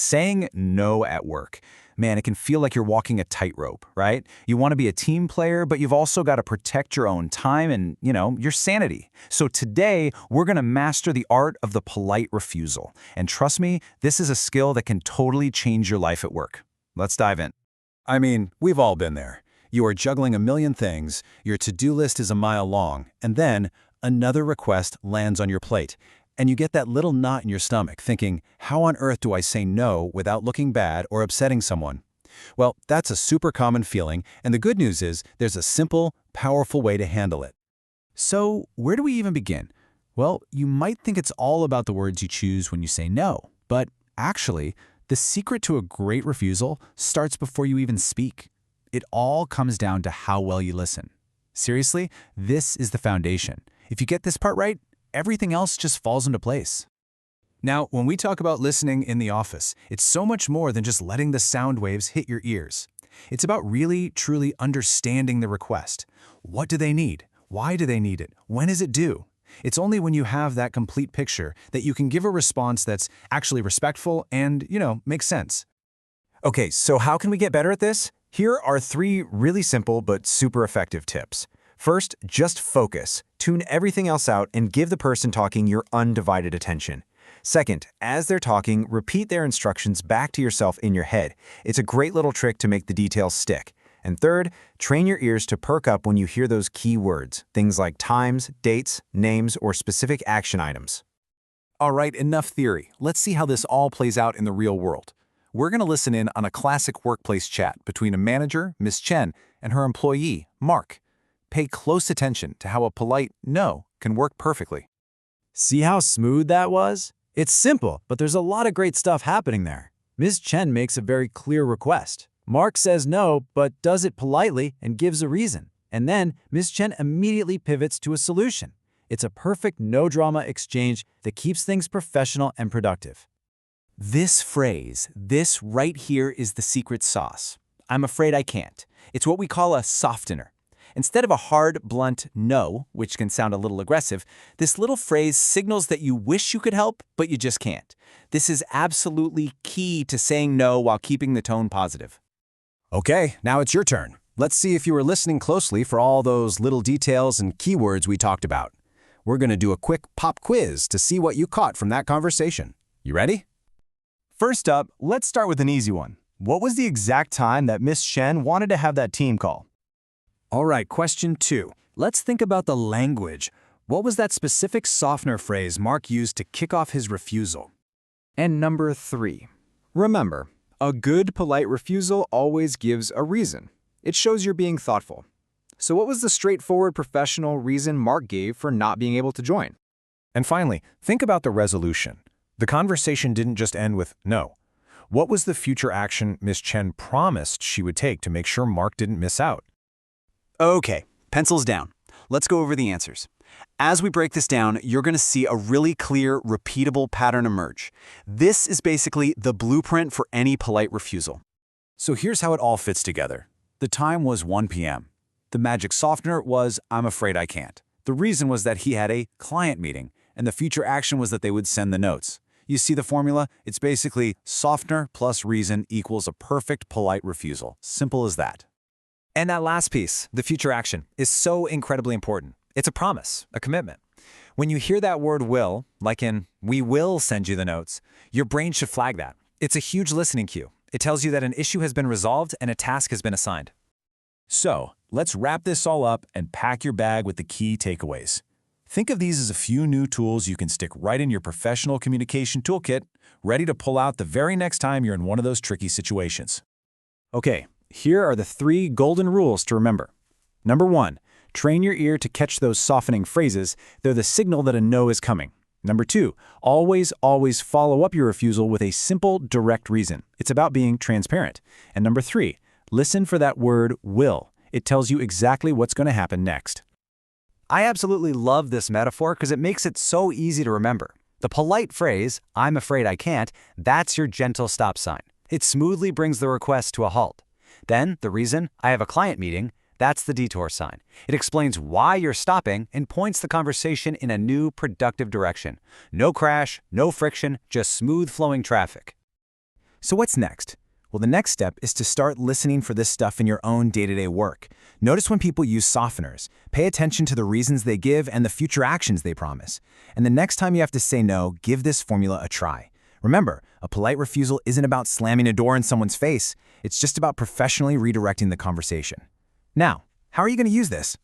Saying no at work. Man, it can feel like you're walking a tightrope, right? You want to be a team player, but you've also got to protect your own time and, your sanity. So today, we're going to master the art of the polite refusal. And trust me, this is a skill that can totally change your life at work. Let's dive in. I mean, we've all been there. You are juggling a million things, your to-do list is a mile long, and then another request lands on your plate. And you get that little knot in your stomach thinking, how on earth do I say no without looking bad or upsetting someone? Well, that's a super common feeling, and the good news is there's a simple, powerful way to handle it. So, where do we even begin? Well, you might think it's all about the words you choose when you say no, but actually, the secret to a great refusal starts before you even speak. It all comes down to how well you listen. Seriously, this is the foundation. If you get this part right, everything else just falls into place. Now, when we talk about listening in the office, it's so much more than just letting the sound waves hit your ears. It's about really, truly understanding the request. What do they need? Why do they need it? When is it due? It's only when you have that complete picture that you can give a response that's actually respectful and, makes sense. Okay, so how can we get better at this? Here are 3 really simple but super effective tips. First, just focus. Tune everything else out and give the person talking your undivided attention. Second, as they're talking, repeat their instructions back to yourself in your head. It's a great little trick to make the details stick. And third, train your ears to perk up when you hear those key words, things like times, dates, names, or specific action items. All right, enough theory. Let's see how this all plays out in the real world. We're going to listen in on a classic workplace chat between a manager, Ms. Chen, and her employee, Mark. Pay close attention to how a polite no can work perfectly. See how smooth that was? It's simple, but there's a lot of great stuff happening there. Ms. Chen makes a very clear request. Mark says no, but does it politely and gives a reason. And then Ms. Chen immediately pivots to a solution. It's a perfect no-drama exchange that keeps things professional and productive. This phrase, this right here is the secret sauce. I'm afraid I can't. It's what we call a softener. Instead of a hard, blunt no, which can sound a little aggressive, this little phrase signals that you wish you could help, but you just can't. This is absolutely key to saying no while keeping the tone positive. Okay, now it's your turn. Let's see if you were listening closely for all those little details and keywords we talked about. We're going to do a quick pop quiz to see what you caught from that conversation. You ready? First up, let's start with an easy one. What was the exact time that Miss Chen wanted to have that team call? All right, question 2. Let's think about the language. What was that specific softener phrase Mark used to kick off his refusal? And number 3. Remember, a good, polite refusal always gives a reason. It shows you're being thoughtful. So what was the straightforward professional reason Mark gave for not being able to join? And finally, think about the resolution. The conversation didn't just end with no. What was the future action Ms. Chen promised she would take to make sure Mark didn't miss out? Okay, pencils down. Let's go over the answers. As we break this down, you're going to see a really clear, repeatable pattern emerge. This is basically the blueprint for any polite refusal. So here's how it all fits together. The time was 1 p.m. The magic softener was, I'm afraid I can't. The reason was that he had a client meeting, and the future action was that they would send the notes. You see the formula? It's basically softener plus reason equals a perfect polite refusal. Simple as that. And that last piece, the future action, is so incredibly important. It's a promise, a commitment. When you hear that word will, like in we will send you the notes, your brain should flag that. It's a huge listening cue. It tells you that an issue has been resolved and a task has been assigned. So, let's wrap this all up and pack your bag with the key takeaways. Think of these as a few new tools you can stick right in your professional communication toolkit, ready to pull out the very next time you're in one of those tricky situations. Okay, here are the 3 golden rules to remember. Number 1, train your ear to catch those softening phrases. They're the signal that a no is coming. Number 2, always follow up your refusal with a simple, direct reason. It's about being transparent. And number 3, listen for that word will. It tells you exactly what's going to happen next. I absolutely love this metaphor because it makes it so easy to remember. The polite phrase, I'm afraid I can't, that's your gentle stop sign. It smoothly brings the request to a halt. Then, the reason, I have a client meeting, that's the detour sign. It explains why you're stopping and points the conversation in a new, productive direction. No crash, no friction, just smooth flowing traffic. So what's next? Well, the next step is to start listening for this stuff in your own day-to-day work. Notice when people use softeners. Pay attention to the reasons they give and the future actions they promise. And the next time you have to say no, give this formula a try. Remember, a polite refusal isn't about slamming a door in someone's face. It's just about professionally redirecting the conversation. Now, how are you going to use this?